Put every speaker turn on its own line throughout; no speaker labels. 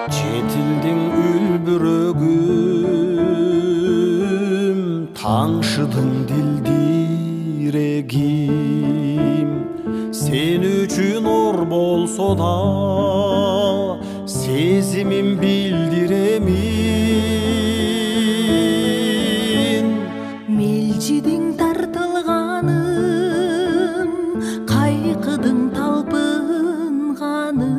Жетілдің үлбірігім, таңшыдың дилдирегім. Сен үшін ор болса да, сезімім білдіремін.
Мелжидің тартылғаным, қайқыдың талпынғаным.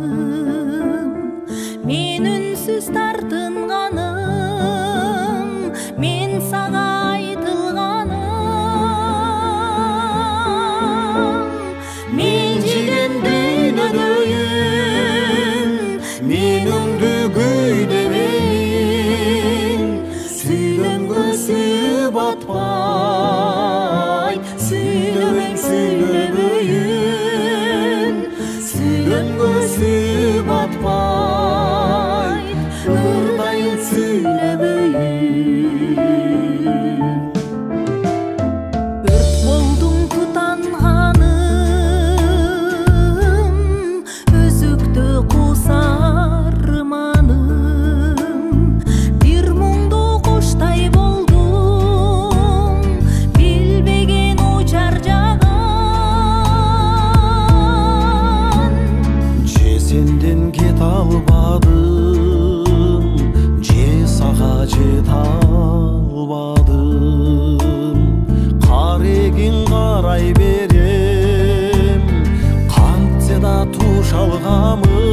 Мен үнсіз тартынғаным, мен саға айтылғаным. Мелжиген дүйнөдөйін, меніңді көйдемейін. Сөйлемге сөй батпай, сөйлемең сөйлемейін. Сөйлемге сөй батпай, ұрдайын сөйлемейін. Өрт болдың тұтанғаным, өзікті қосарманым. Bir мұңды қоштай болдым, білбеген очар жаған.
Же сенден кет албадым, же саға жет албадым. Қарегин қарай берем, қантсе да туш алғамын.